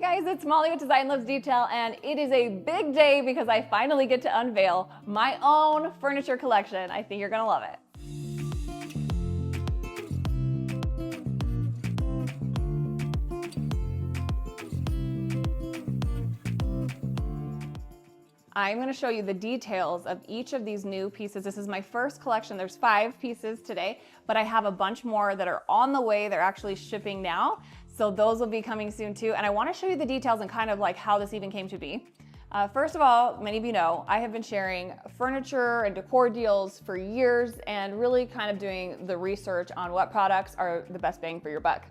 Hey guys, it's Mollie with Design Loves Detail, and it is a big day because I finally get to unveil my own furniture collection. I think you're gonna love it. I'm going to show you the details of each of these new pieces. This is my first collection. There's 5 pieces today, but I have a bunch more that are on the way. They're actually shipping now. So those will be coming soon too. And I want to show you the details and kind of like how this even came to be. First of all, many of you know, I have been sharing furniture and decor deals for years and really kind of doing the research on what products are the best bang for your buck.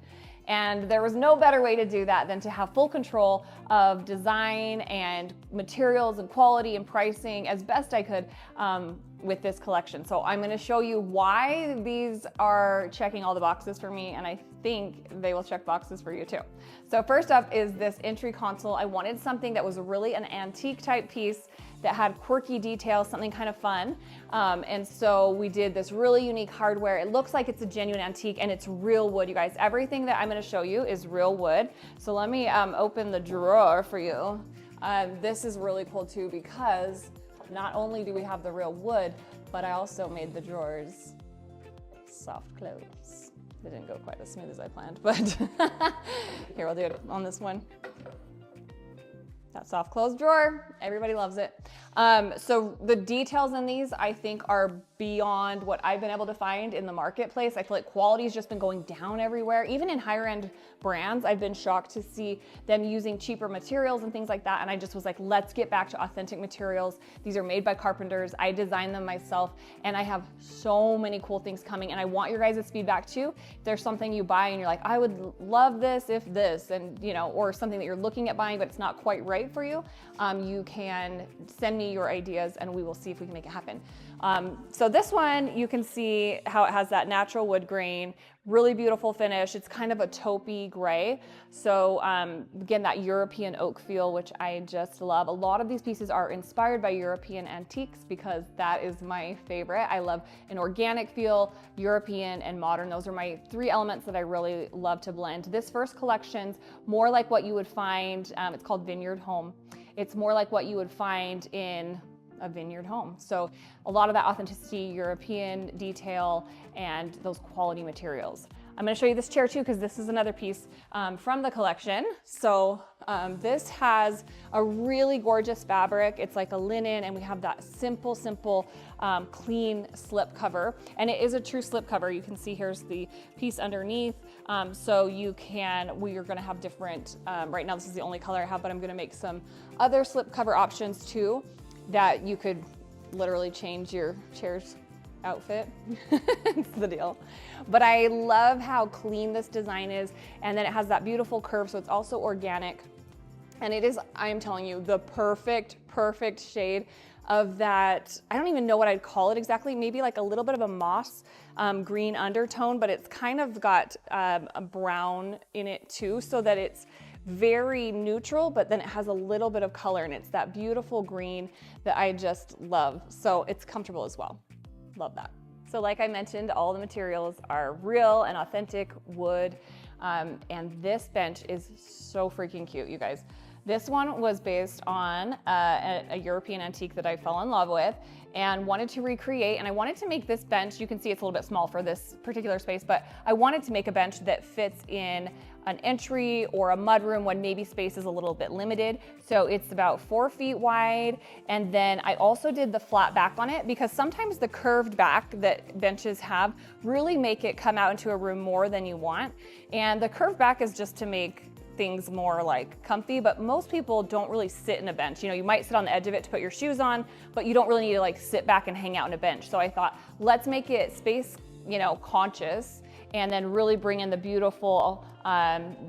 And there was no better way to do that than to have full control of design and materials and quality and pricing as best I could with this collection. So I'm going to show you why these are checking all the boxes for me, and I think they will check boxes for you too. So first up is this entry console. I wanted something that was really an antique type piece that had quirky details, something kind of fun. And so we did this really unique hardware. It looks like it's a genuine antique and it's real wood, you guys. Everything that I'm gonna show you is real wood. So let me open the drawer for you. This is really cool too because not only do we have the real wood, but I also made the drawers soft close. They didn't go quite as smooth as I planned, but here, I'll do it on this one. That soft close drawer, everybody loves it. So the details in these, I think, are beyond what I've been able to find in the marketplace. I feel like quality's just been going down everywhere. Even in higher end brands, I've been shocked to see them using cheaper materials and things like that. And I just was like, let's get back to authentic materials. These are made by carpenters. I designed them myself, and I have so many cool things coming. And I want your guys' feedback too. If there's something you buy and you're like, I would love this if this, and you know, or something that you're looking at buying, but it's not quite right for you, you can send me your ideas and we will see if we can make it happen. So this one, you can see how it has that natural wood grain, really beautiful finish. It's kind of a taupey gray. So again, that European oak feel, which I just love. A lot of these pieces are inspired by European antiques because that is my favorite. I love an organic feel, European and modern. Those are my 3 elements that I really love to blend. This first collection's more like what you would find, it's called Vineyard Home. It's more like what you would find in a vineyard home. So a lot of that authenticity, European detail, and those quality materials. I'm going to show you this chair too, because this is another piece from the collection. So this has a really gorgeous fabric. It's like a linen, and we have that simple, clean slip cover. And it is a true slip cover. You can see here's the piece underneath. So you can, we are going to have different, right now this is the only color I have, but I'm going to make some other slip cover options too, that you could literally change your chair's outfit. It's the deal. But I love how clean this design is, and then it has that beautiful curve, so it's also organic. And it is, I am telling you, the perfect shade of that. I don't even know what I'd call it exactly, maybe like a little bit of a moss green undertone, but it's kind of got a brown in it too, so that it's very neutral, but then it has a little bit of color, and it's that beautiful green that I just love. So it's comfortable as well. Love that. So like I mentioned, all the materials are real and authentic wood, and this bench is so freaking cute, you guys. This one was based on a European antique that I fell in love with and wanted to recreate, and I wanted to make this bench, you can see it's a little bit small for this particular space, but I wanted to make a bench that fits in an entry or a mudroom when maybe space is a little bit limited. So it's about 4 feet wide, and then I also did the flat back on it because sometimes the curved back that benches have really make it come out into a room more than you want. And the curved back is just to make things more like comfy, but most people don't really sit in a bench. You know, you might sit on the edge of it to put your shoes on, but you don't really need to like sit back and hang out in a bench. So I thought, let's make it space, you know, conscious, and then really bring in the beautiful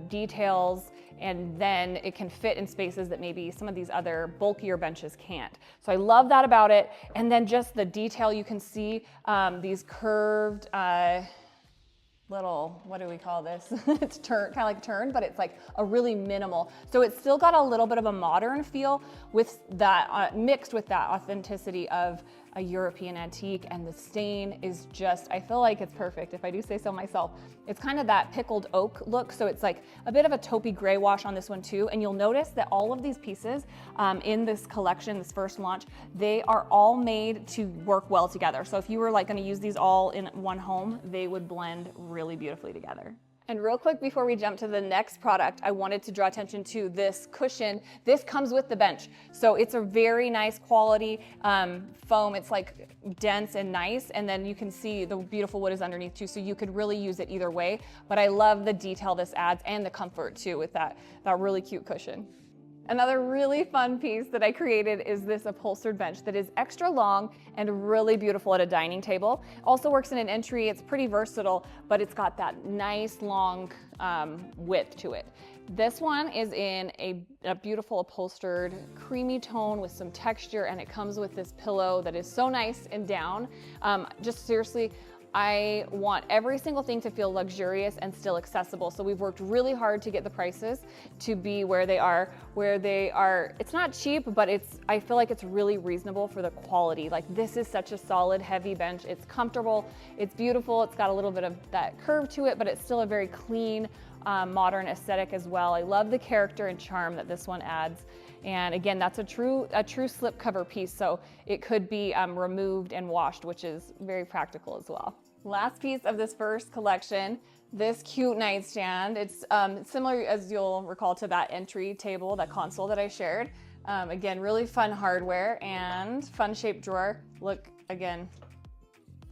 details, and then it can fit in spaces that maybe some of these other bulkier benches can't. So I love that about it. And then just the detail, you can see these curved little, what do we call this? It's kind of like turned, but it's like a really minimal. So it's still got a little bit of a modern feel with that, mixed with that authenticity of a European antique, and the stain is just, I feel like it's perfect, if I do say so myself. It's kind of that pickled oak look, so it's like a bit of a taupey gray wash on this one too, and you'll notice that all of these pieces in this collection, this first launch, they are all made to work well together. So if you were like gonna use these all in one home, they would blend really beautifully together. And real quick before we jump to the next product, I wanted to draw attention to this cushion. This comes with the bench. So it's a very nice quality foam. It's like dense and nice. And then you can see the beautiful wood is underneath too. So you could really use it either way. But I love the detail this adds and the comfort too with that really cute cushion. Another really fun piece that I created is this upholstered bench that is extra long and really beautiful at a dining table. Also works in an entry, it's pretty versatile, but it's got that nice long width to it. This one is in a beautiful upholstered creamy tone with some texture, and it comes with this pillow that is so nice and down. Just seriously, I want every single thing to feel luxurious and still accessible. So we've worked really hard to get the prices to be where they are. It's not cheap, but I feel like it's really reasonable for the quality. Like, this is such a solid, heavy bench. It's comfortable, it's beautiful. It's got a little bit of that curve to it, but it's still a very clean, modern aesthetic as well. I love the character and charm that this one adds. And again, that's a true slipcover piece, so it could be removed and washed, which is very practical as well. Last piece of this first collection, this cute nightstand. It's similar, as you'll recall, to that entry table, that console that I shared. Again, really fun hardware and fun shaped drawer. Look, again,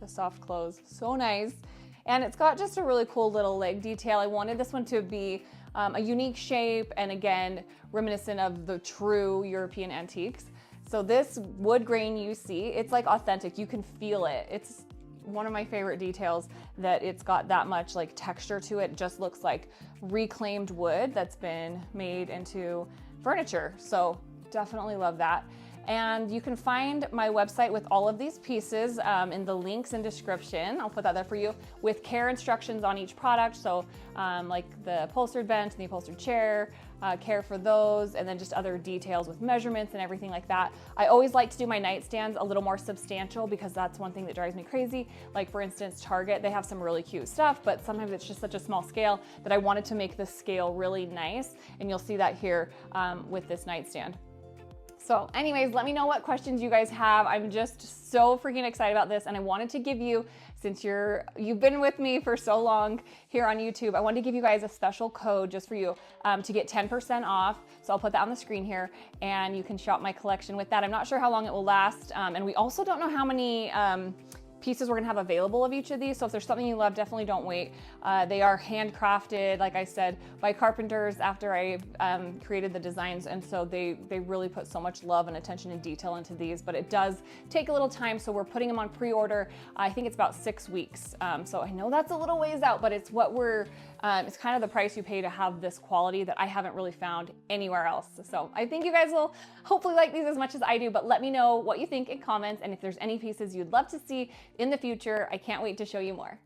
the soft close, so nice. And it's got just a really cool little leg detail. I wanted this one to be a unique shape, and again, reminiscent of the true European antiques. So this wood grain you see, it's like authentic, you can feel it. It's one of my favorite details, that it's got that much like texture to it. It just looks like reclaimed wood that's been made into furniture. So definitely love that. And you can find my website with all of these pieces in the links and description. I'll put that there for you, with care instructions on each product. So like the upholstered bench and the upholstered chair, care for those, and then just other details with measurements and everything like that. I always like to do my nightstands a little more substantial, because that's one thing that drives me crazy. Like, for instance, Target, they have some really cute stuff, but sometimes it's just such a small scale that I wanted to make the scale really nice. And you'll see that here with this nightstand. So anyways, let me know what questions you guys have. I'm just so freaking excited about this, and I wanted to give you, since you've been with me for so long here on YouTube, I wanted to give you guys a special code just for you to get 10% off. So I'll put that on the screen here, and you can shop my collection with that. I'm not sure how long it will last, and we also don't know how many pieces we're gonna have available of each of these. So if there's something you love, definitely don't wait. They are handcrafted, like I said, by carpenters after I created the designs. And so they really put so much love and attention and detail into these, but it does take a little time. So we're putting them on pre-order. I think it's about 6 weeks. So I know that's a little ways out, but it's what it's kind of the price you pay to have this quality that I haven't really found anywhere else. So I think you guys will hopefully like these as much as I do, but let me know what you think in comments, and if there's any pieces you'd love to see in the future. I can't wait to show you more.